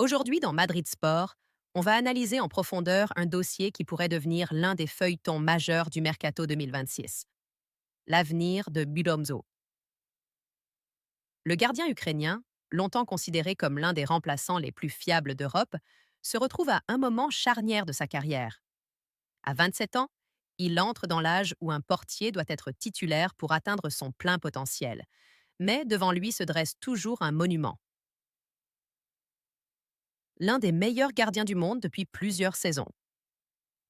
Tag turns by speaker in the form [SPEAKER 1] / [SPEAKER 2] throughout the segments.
[SPEAKER 1] Aujourd'hui, dans Madrid Sport, on va analyser en profondeur un dossier qui pourrait devenir l'un des feuilletons majeurs du mercato 2026, l'avenir de Bidomzo. Le gardien ukrainien, longtemps considéré comme l'un des remplaçants les plus fiables d'Europe, se retrouve à un moment charnière de sa carrière. À 27 ans, il entre dans l'âge où un portier doit être titulaire pour atteindre son plein potentiel. Mais devant lui se dresse toujours un monument, l'un des meilleurs gardiens du monde depuis plusieurs saisons.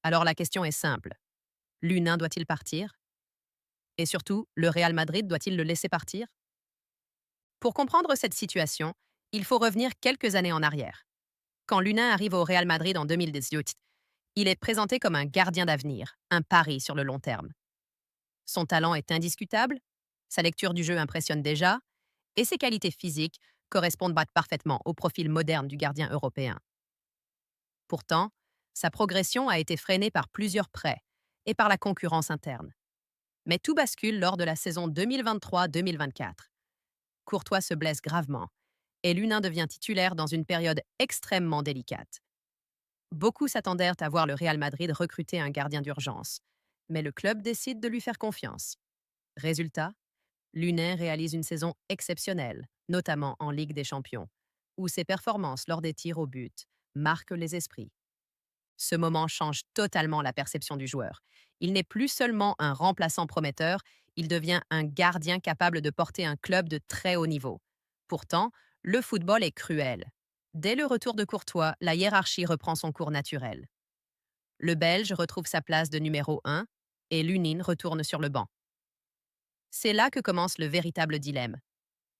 [SPEAKER 1] Alors la question est simple. L'Unin doit-il partir? Et surtout, le Real Madrid doit-il le laisser partir? Pour comprendre cette situation, il faut revenir quelques années en arrière. Quand l'Unin arrive au Real Madrid en 2018, il est présenté comme un gardien d'avenir, un pari sur le long terme. Son talent est indiscutable, sa lecture du jeu impressionne déjà, et ses qualités physiques correspondent parfaitement au profil moderne du gardien européen. Pourtant, sa progression a été freinée par plusieurs prêts et par la concurrence interne. Mais tout bascule lors de la saison 2023-2024. Courtois se blesse gravement et l'Unin devient titulaire dans une période extrêmement délicate. Beaucoup s'attendèrent à voir le Real Madrid recruter un gardien d'urgence, mais le club décide de lui faire confiance. Résultat, l'Unin réalise une saison exceptionnelle, notamment en Ligue des Champions, où ses performances lors des tirs au but marquent les esprits. Ce moment change totalement la perception du joueur. Il n'est plus seulement un remplaçant prometteur, il devient un gardien capable de porter un club de très haut niveau. Pourtant, le football est cruel. Dès le retour de Courtois, la hiérarchie reprend son cours naturel. Le Belge retrouve sa place de numéro 1 et l'Unin retourne sur le banc. C'est là que commence le véritable dilemme.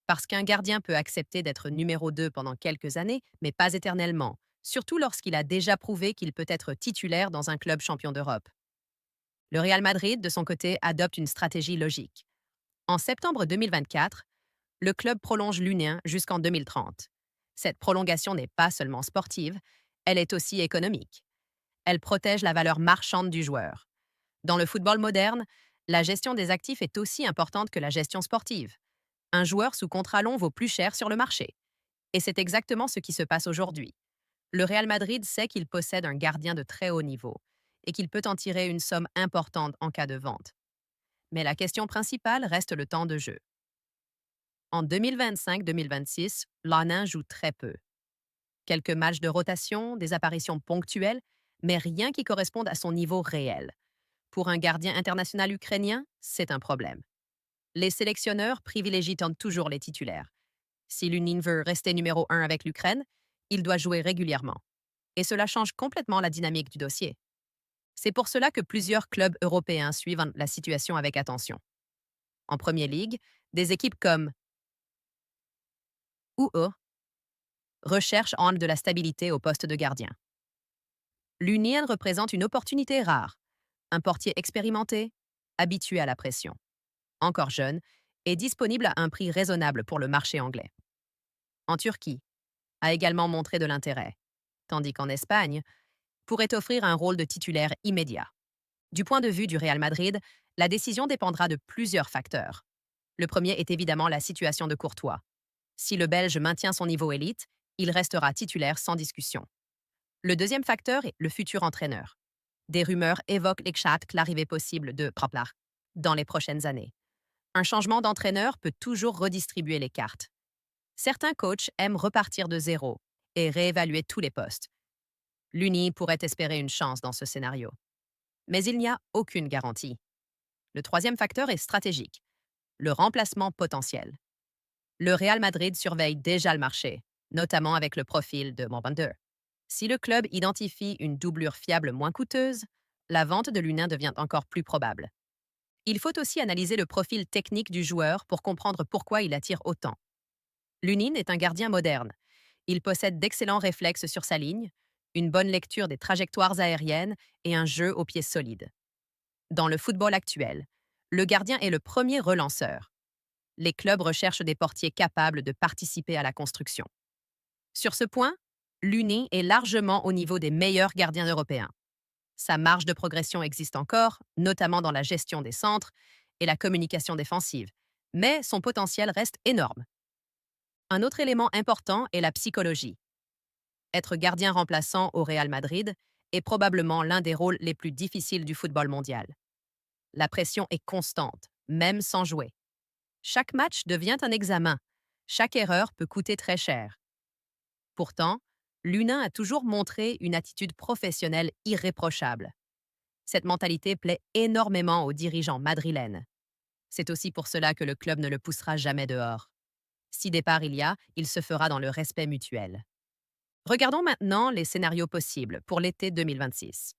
[SPEAKER 1] Parce qu'un gardien peut accepter d'être numéro 2 pendant quelques années, mais pas éternellement, surtout lorsqu'il a déjà prouvé qu'il peut être titulaire dans un club champion d'Europe. Le Real Madrid, de son côté, adopte une stratégie logique. En septembre 2024, le club prolonge l'Union jusqu'en 2030. Cette prolongation n'est pas seulement sportive, elle est aussi économique. Elle protège la valeur marchande du joueur. Dans le football moderne, la gestion des actifs est aussi importante que la gestion sportive. Un joueur sous contrat long vaut plus cher sur le marché. Et c'est exactement ce qui se passe aujourd'hui. Le Real Madrid sait qu'il possède un gardien de très haut niveau et qu'il peut en tirer une somme importante en cas de vente. Mais la question principale reste le temps de jeu. En 2025-2026, Lana joue très peu. Quelques matchs de rotation, des apparitions ponctuelles, mais rien qui corresponde à son niveau réel. Pour un gardien international ukrainien, c'est un problème. Les sélectionneurs privilégient toujours les titulaires. Si l'Union veut rester numéro 1 avec l'Ukraine, il doit jouer régulièrement. Et cela change complètement la dynamique du dossier. C'est pour cela que plusieurs clubs européens suivent la situation avec attention. En Premier League, des équipes comme UE recherchent de la stabilité au poste de gardien. L'Union représente une opportunité rare, un portier expérimenté, habitué à la pression, encore jeune et disponible à un prix raisonnable pour le marché anglais. En Turquie, a également montré de l'intérêt, tandis qu'en Espagne, pourrait offrir un rôle de titulaire immédiat. Du point de vue du Real Madrid, la décision dépendra de plusieurs facteurs. Le premier est évidemment la situation de Courtois. Si le Belge maintient son niveau élite, il restera titulaire sans discussion. Le deuxième facteur est le futur entraîneur. Des rumeurs évoquent l'arrivée possible de Praplar dans les prochaines années. Un changement d'entraîneur peut toujours redistribuer les cartes. Certains coachs aiment repartir de zéro et réévaluer tous les postes. L'Uni pourrait espérer une chance dans ce scénario. Mais il n'y a aucune garantie. Le troisième facteur est stratégique, le remplacement potentiel. Le Real Madrid surveille déjà le marché, notamment avec le profil de Morbender. Si le club identifie une doublure fiable moins coûteuse, la vente de l'Unin devient encore plus probable. Il faut aussi analyser le profil technique du joueur pour comprendre pourquoi il attire autant. Lunin est un gardien moderne. Il possède d'excellents réflexes sur sa ligne, une bonne lecture des trajectoires aériennes et un jeu au pied solide. Dans le football actuel, le gardien est le premier relanceur. Les clubs recherchent des portiers capables de participer à la construction. Sur ce point, Lunin est largement au niveau des meilleurs gardiens européens. Sa marge de progression existe encore, notamment dans la gestion des centres et la communication défensive, mais son potentiel reste énorme. Un autre élément important est la psychologie. Être gardien remplaçant au Real Madrid est probablement l'un des rôles les plus difficiles du football mondial. La pression est constante, même sans jouer. Chaque match devient un examen. Chaque erreur peut coûter très cher. Pourtant, Lunin a toujours montré une attitude professionnelle irréprochable. Cette mentalité plaît énormément aux dirigeants madrilènes. C'est aussi pour cela que le club ne le poussera jamais dehors. Si départ il y a, il se fera dans le respect mutuel. Regardons maintenant les scénarios possibles pour l'été 2026.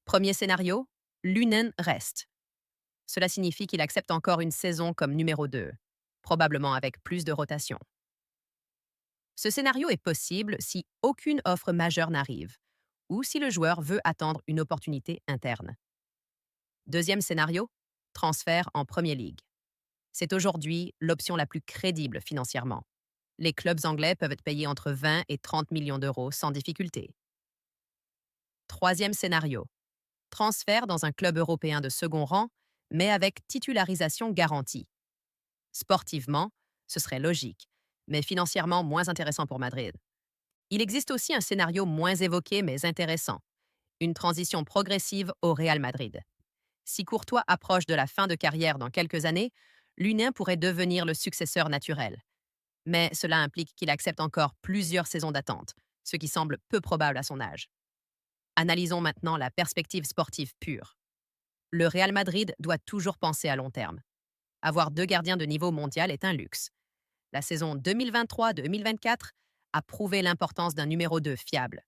[SPEAKER 1] Premier scénario, Lunin reste. Cela signifie qu'il accepte encore une saison comme numéro 2, probablement avec plus de rotation. Ce scénario est possible si aucune offre majeure n'arrive ou si le joueur veut attendre une opportunité interne. Deuxième scénario, transfert en Premier League. C'est aujourd'hui l'option la plus crédible financièrement. Les clubs anglais peuvent être payés entre 20 et 30 millions d'euros sans difficulté. Troisième scénario, transfert dans un club européen de second rang, mais avec titularisation garantie. Sportivement, ce serait logique, mais financièrement moins intéressant pour Madrid. Il existe aussi un scénario moins évoqué mais intéressant, une transition progressive au Real Madrid. Si Courtois approche de la fin de carrière dans quelques années, Lunin pourrait devenir le successeur naturel. Mais cela implique qu'il accepte encore plusieurs saisons d'attente, ce qui semble peu probable à son âge. Analysons maintenant la perspective sportive pure. Le Real Madrid doit toujours penser à long terme. Avoir deux gardiens de niveau mondial est un luxe. La saison 2023-2024 a prouvé l'importance d'un numéro 2 fiable.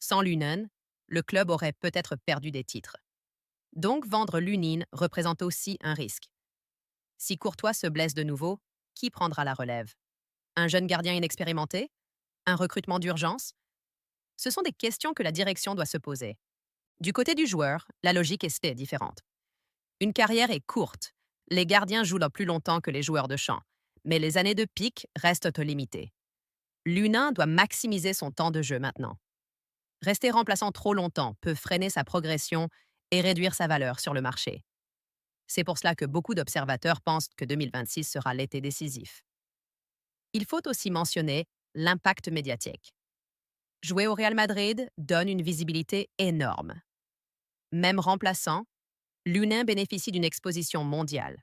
[SPEAKER 1] Sans Lunin, le club aurait peut-être perdu des titres. Donc vendre Lunin représente aussi un risque. Si Courtois se blesse de nouveau, qui prendra la relève? Un jeune gardien inexpérimenté? Un recrutement d'urgence? Ce sont des questions que la direction doit se poser. Du côté du joueur, la logique est différente. Une carrière est courte. Les gardiens jouent plus longtemps que les joueurs de champ, mais les années de pic restent limitées. Lunin doit maximiser son temps de jeu maintenant. Rester remplaçant trop longtemps peut freiner sa progression et réduire sa valeur sur le marché. C'est pour cela que beaucoup d'observateurs pensent que 2026 sera l'été décisif. Il faut aussi mentionner l'impact médiatique. Jouer au Real Madrid donne une visibilité énorme. Même remplaçant, Lunin bénéficie d'une exposition mondiale.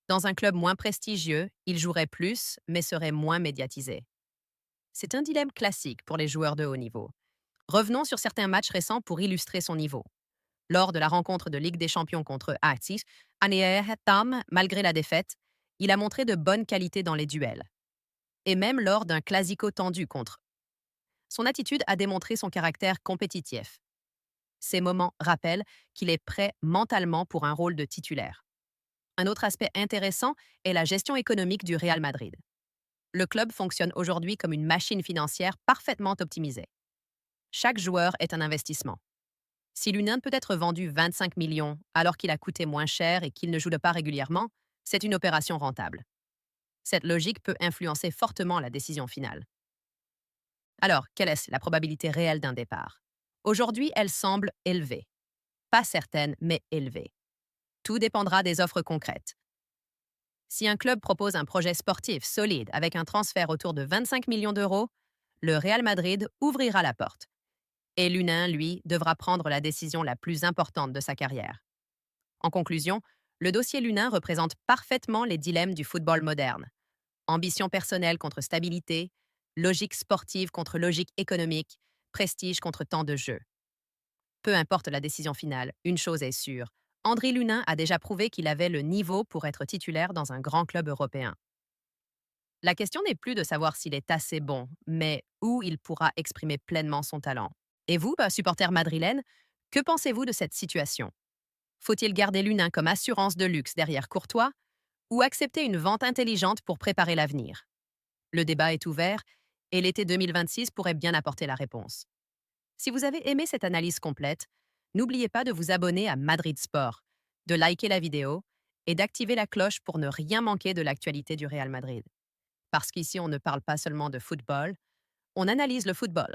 [SPEAKER 1] Dans un club moins prestigieux, il jouerait plus, mais serait moins médiatisé. C'est un dilemme classique pour les joueurs de haut niveau. Revenons sur certains matchs récents pour illustrer son niveau. Lors de la rencontre de Ligue des Champions contre Atis, Tam, malgré la défaite, il a montré de bonnes qualités dans les duels. Et même lors d'un classico tendu contre. Son attitude a démontré son caractère compétitif. Ces moments rappellent qu'il est prêt mentalement pour un rôle de titulaire. Un autre aspect intéressant est la gestion économique du Real Madrid. Le club fonctionne aujourd'hui comme une machine financière parfaitement optimisée. Chaque joueur est un investissement. Si Lunin peut être vendu 25 millions alors qu'il a coûté moins cher et qu'il ne joue pas régulièrement, c'est une opération rentable. Cette logique peut influencer fortement la décision finale. Alors, quelle est la probabilité réelle d'un départ? Aujourd'hui, elle semble élevée. Pas certaine, mais élevée. Tout dépendra des offres concrètes. Si un club propose un projet sportif solide avec un transfert autour de 25 millions d'euros, le Real Madrid ouvrira la porte. Et Lunin, lui, devra prendre la décision la plus importante de sa carrière. En conclusion, le dossier Lunin représente parfaitement les dilemmes du football moderne. Ambition personnelle contre stabilité, logique sportive contre logique économique, prestige contre temps de jeu. Peu importe la décision finale, une chose est sûre, André Lunin a déjà prouvé qu'il avait le niveau pour être titulaire dans un grand club européen. La question n'est plus de savoir s'il est assez bon, mais où il pourra exprimer pleinement son talent. Et vous, supporter madrilène, que pensez-vous de cette situation? Faut-il garder Lunin comme assurance de luxe derrière Courtois ou accepter une vente intelligente pour préparer l'avenir? Le débat est ouvert et l'été 2026 pourrait bien apporter la réponse. Si vous avez aimé cette analyse complète, n'oubliez pas de vous abonner à Madrid Sport, de liker la vidéo et d'activer la cloche pour ne rien manquer de l'actualité du Real Madrid. Parce qu'ici, on ne parle pas seulement de football, on analyse le football.